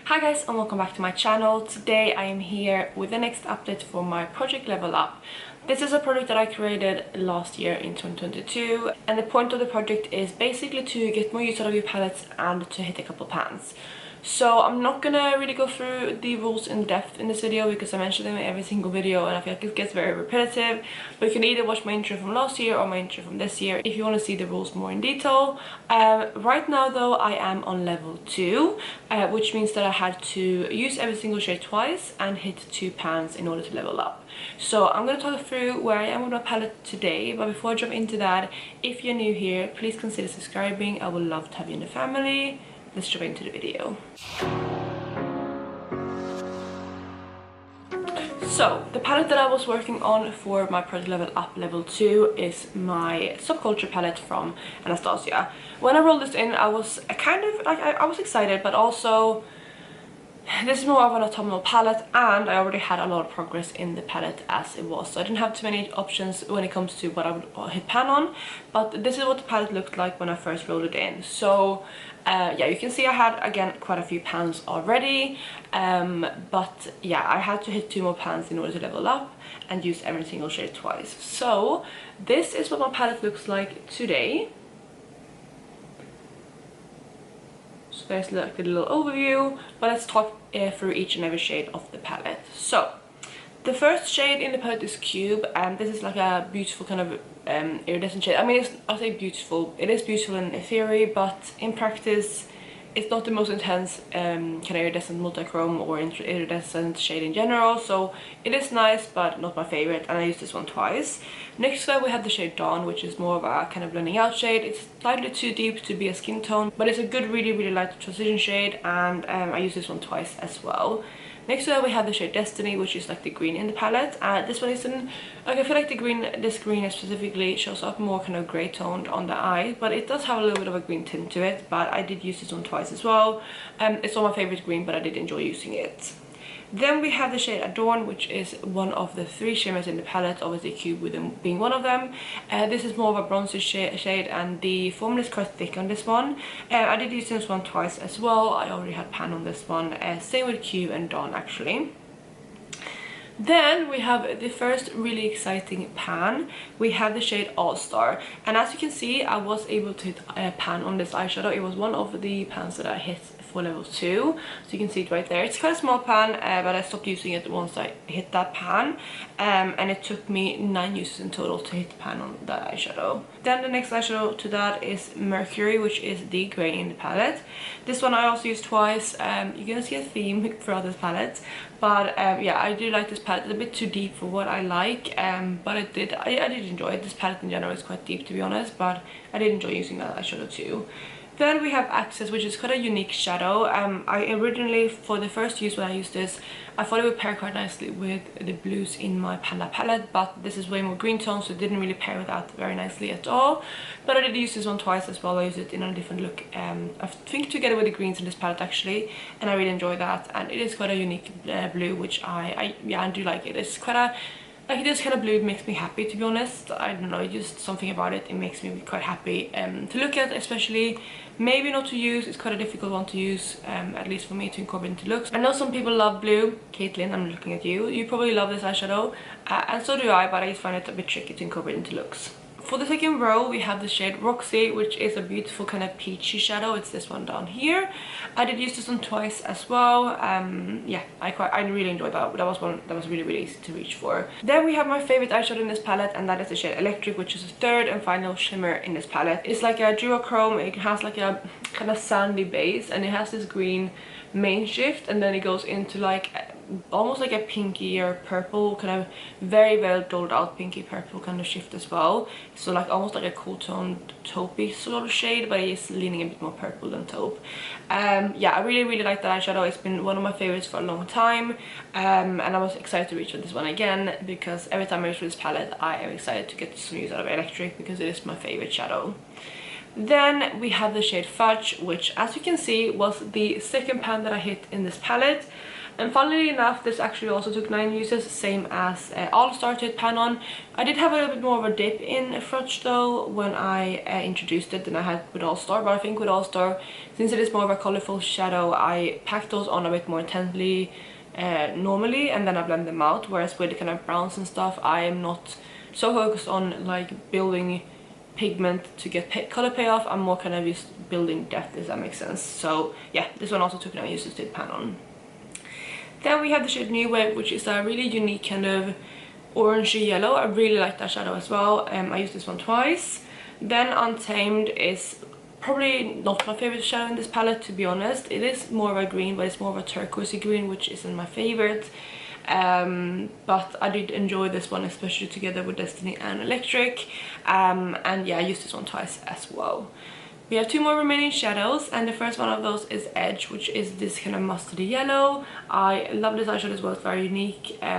Hi guys, and welcome back to my channel. Today I am here with the next update for my project Level Up. This is a project that I created last year in 2022, and the point of the project is basically to get more use out of your palettes and to hit a couple pans. So I'm not gonna really go through the rules in depth in this video because I mentioned them in every single video and I feel like it gets very repetitive. But you can either watch my intro from last year or my intro from this year if you want to see the rules more in detail. Right now though I am on level 2, which means that I had to use every single shade twice and hit 2 pans in order to level up. So I'm going to talk through where I am with my palette today, but before I jump into that, if you're new here, please consider subscribing. I would love to have you in the family. Let's jump into the video. So, the palette that I was working on for my project Level Up Level 2 is my Subculture palette from Anastasia. When I rolled this in, I was kind of like, I was excited, but also this is more of an autumnal palette and I already had a lot of progress in the palette as it was. So I didn't have too many options when it comes to what I would hit pan on, but this is what the palette looked like when I first rolled it in. So yeah, you can see I had again quite a few pans already, but yeah, I had to hit 2 more pans in order to level up and use every single shade twice. So this is what my palette looks like today. So there's like a little overview, but let's talk through each and every shade of the palette. So the first shade in the palette is Cube, and this is like a beautiful kind of iridescent shade. I mean, I'll say beautiful. It is beautiful in theory, but in practice it's not the most intense kind of iridescent multichrome or iridescent shade in general, so it is nice but not my favorite, and I used this one twice. Next to that we have the shade Dawn, which is more of a kind of blending out shade. It's slightly too deep to be a skin tone, but it's a good really light transition shade, and I used this one twice as well. Next to that we have the shade Destiny, which is like the green in the palette. This one isn't, like, I feel like this green specifically shows up more kind of grey toned on the eye, but it does have a little bit of a green tint to it. But I did use this one twice as well. It's not my favorite green, but I did enjoy using it. Then we have the shade Adorn, which is one of the 3 shimmers in the palette, obviously Cube with them being one of them. This is more of a bronzy shade, and the formula is quite thick on this one. I did use this one twice as well. I already had pan on this one. Same with Cube and Dawn actually. Then we have the first really exciting pan. We have the shade All Star, and as you can see I was able to hit a pan on this eyeshadow. It was one of the pans that I hit for level 2, so you can see it right there. It's quite a small pan, but I stopped using it once I hit that pan, and it took me 9 uses in total to hit the pan on that eyeshadow. Then the next eyeshadow to that is Mercury, which is the grey in the palette. This one I also used twice. You're gonna see a theme throughout this palette, but yeah, I do like this palette. It's a bit too deep for what I like, but I did enjoy it. This palette in general is quite deep, to be honest, but I did enjoy using that eyeshadow too. Then we have Access, which is quite a unique shadow. I originally, for the first use when I used this, I thought it would pair quite nicely with the blues in my Panda palette, but this is way more green tone, so it didn't really pair with that very nicely at all. But I did use this one twice as well. I used it in a different look, I think together with the greens in this palette actually, and I really enjoyed that. And it is quite a unique blue, which I do like it. It's quite a, like, this kind of blue makes me happy, to be honest. I don't know, just something about it, it makes me quite happy to look at, especially. Maybe not to use, it's quite a difficult one to use, at least for me, to incorporate into looks. I know some people love blue. Caitlin, I'm looking at you. You probably love this eyeshadow, and so do I, but I just find it a bit tricky to incorporate into looks. For the second row, we have the shade Roxy, which is a beautiful kind of peachy shadow. It's this one down here. I did use this one twice as well. Yeah, I really enjoyed that. That was one that was really easy to reach for. Then we have my favorite eyeshadow in this palette, and that is the shade Electric, which is the third and final shimmer in this palette. It's like a duochrome. It has like a kind of sandy base, and it has this green main shift, and then it goes into like almost like a pinky or purple, kind of very dulled out pinky purple kind of shift as well. So like almost like a cool toned taupey sort of shade, but it's leaning a bit more purple than taupe. Yeah, I really like that eyeshadow. It's been one of my favorites for a long time, and I was excited to reach for this one again, because every time I reach for this palette I am excited to get some use out of Electric, because it is my favorite shadow. Then we have the shade Fudge, which as you can see was the second pan that I hit in this palette. And funnily enough, this actually also took 9 uses, same as All Star to hit pan on. I did have a little bit more of a dip in Fudge though when I introduced it than I had with All Star, but I think with All Star, since it is more of a colorful shadow, I pack those on a bit more intensely normally, and then I blend them out, whereas with the kind of browns and stuff, I am not so focused on like building pigment to get color payoff. I'm more kind of just building depth, if that makes sense. So yeah, this one also took 9 uses to hit pan on. Then we have the shade New Wave, which is a really unique kind of orangey yellow. I really like that shadow as well. I used this one twice. Then Untamed is probably not my favorite shadow in this palette, to be honest. It is more of a green, but it's more of a turquoisey green, which isn't my favorite. But I did enjoy this one, especially together with Destiny and Electric. And yeah, I used this one twice as well. We have 2 more remaining shadows, and the first one of those is Edge, which is this kind of mustardy yellow. I love this eyeshadow as well. It's very unique. I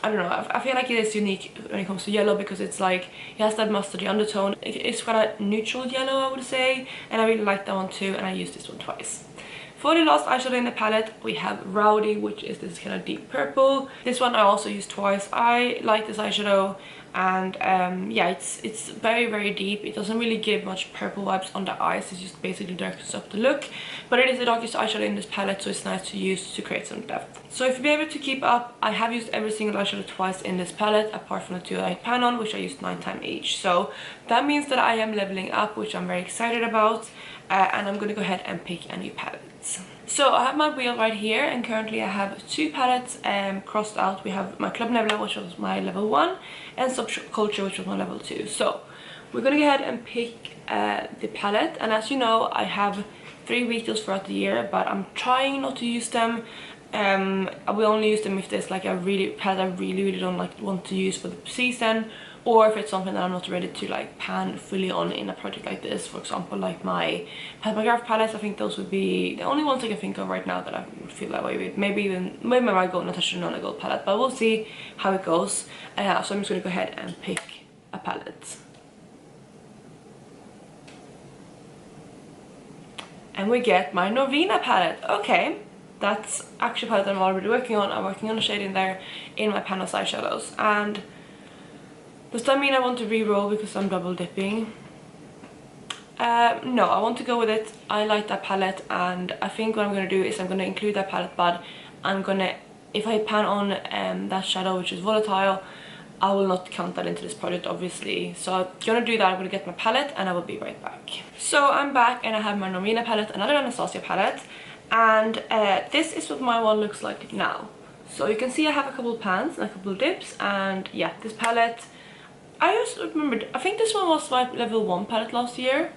don't know, I feel like it is unique when it comes to yellow because it's like, it has that mustardy undertone. It's quite a neutral yellow, I would say, and I really like that one too, and I used this one twice. For the last eyeshadow in the palette, we have Rowdy, which is this kind of deep purple. This one I also used twice. I like this eyeshadow, and yeah, it's very deep. It doesn't really give much purple vibes on the eyes. It's just basically darkens up the look, but it is the darkest eyeshadow in this palette, so it's nice to use to create some depth. So if you're able to keep up, I have used every single eyeshadow twice in this palette, apart from the 2 I pan on, which I used 9 times each. So that means that I am leveling up, which I'm very excited about, and I'm gonna go ahead and pick a new palette. So I have my wheel right here, and currently I have 2 palettes crossed out. We have my Club Nebula, which was my level 1, and Subculture, which was my level 2. So we're gonna go ahead and pick the palette, and as you know, I have 3 retails throughout the year, but I'm trying not to use them. I will only use them if there's like a palette I really don't like want to use for the season, or if it's something that I'm not ready to like pan fully on in a project like this. For example, like my Graph palettes, I think those would be the only ones I can think of right now that I would feel that way with. Maybe I might go Natasha Nona Gold palette, but we'll see how it goes. So I'm just gonna go ahead and pick a palette. And we get my Norvina palette. Okay, that's actually a palette that I'm already working on. I'm working on a shade in there in my Pan Those Eyeshadows. And does that mean I want to re-roll because I'm double dipping? No, I want to go with it. I like that palette, and I think what I'm going to do is I'm going to include that palette, but I'm going to, if I pan on that shadow, which is Volatile, I will not count that into this project, obviously. So I'm going to do that. I'm going to get my palette, and I will be right back. So I'm back, and I have my Norvina palette, another Anastasia palette, and this is what my one looks like now. So you can see I have a couple of pans and a couple of dips, and yeah, this palette, I just remembered, I think this one was my level 1 palette last year,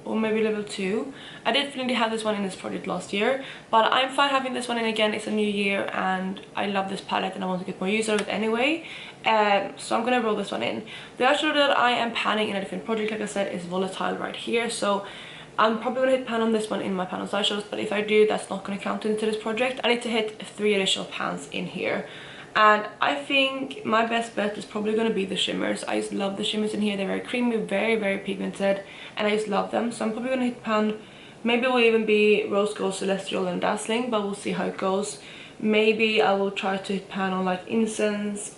or maybe level 2. I definitely had this one in this project last year, but I'm fine having this one in again. It's a new year, and I love this palette, and I want to get more use out of it anyway. So I'm gonna roll this one in. The eyeshadow that I am panning in a different project, like I said, is Volatile right here. So I'm probably gonna hit pan on this one in my Pan Those Eyeshadows, but if I do, that's not gonna count into this project. I need to hit 3 additional pans in here. And I think my best bet is probably going to be the shimmers. I just love the shimmers in here. They're very creamy, very pigmented, and I just love them. So I'm probably going to hit pan. Maybe it will even be Rose Gold, Celestial, and Dazzling, but we'll see how it goes. Maybe I will try to hit pan on like Incense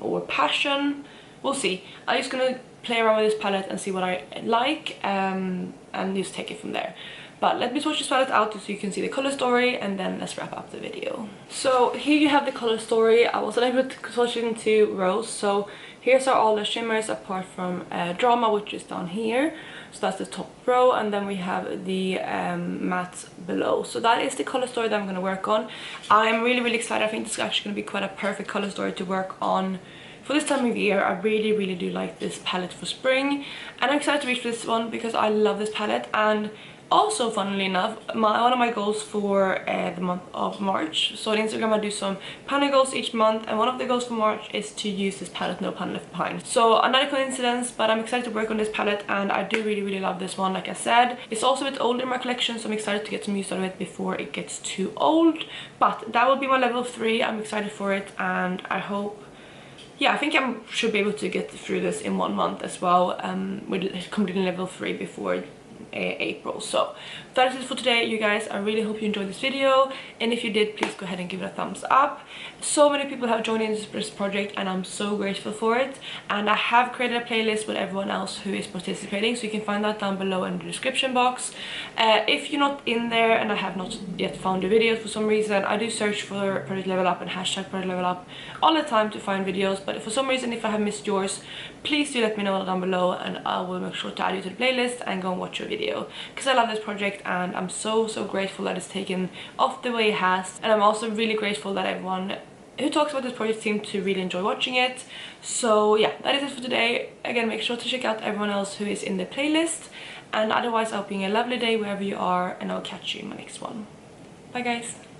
or Passion. We'll see. I'm just going to play around with this palette and see what I like, and just take it from there. But let me swatch this palette out so you can see the color story, and then let's wrap up the video. So here you have the color story. I wasn't able to swatch it into Rose, so here's all the shimmers apart from Drama, which is down here. So that's the top row, and then we have the mattes below. So that is the color story that I'm going to work on. I'm really excited. I think this is actually going to be quite a perfect color story to work on for this time of year. I really do like this palette for spring, and I'm excited to reach for this one because I love this palette. And also, funnily enough, one of my goals for the month of March, so on Instagram I do some panel goals each month, and one of the goals for March is to use this palette, No Pan Left Behind. So another coincidence, but I'm excited to work on this palette, and I do really love this one. Like I said, it's also a bit older in my collection, so I'm excited to get some use out of it before it gets too old. But that will be my level 3. I'm excited for it, and I hope yeah, I think I should be able to get through this in 1 month as well, with completing level 3 before April. So that is it for today, you guys. I really hope you enjoyed this video, and if you did, please go ahead and give it a thumbs up. So many people have joined in this project and I'm so grateful for it, and I have created a playlist with everyone else who is participating, so you can find that down below in the description box. If you're not in there and I have not yet found your videos for some reason, I do search for Project Level Up and hashtag Project Level Up all the time to find videos, but for some reason if I have missed yours, please do let me know down below and I will make sure to add you to the playlist and go and watch your video, because I love this project and I'm so grateful that it's taken off the way it has, and I'm also really grateful that everyone who talks about this project seemed to really enjoy watching it. So yeah, that is it for today. Again, make sure to check out everyone else who is in the playlist, and otherwise I hope you have a lovely day wherever you are, and I'll catch you in my next one. Bye guys.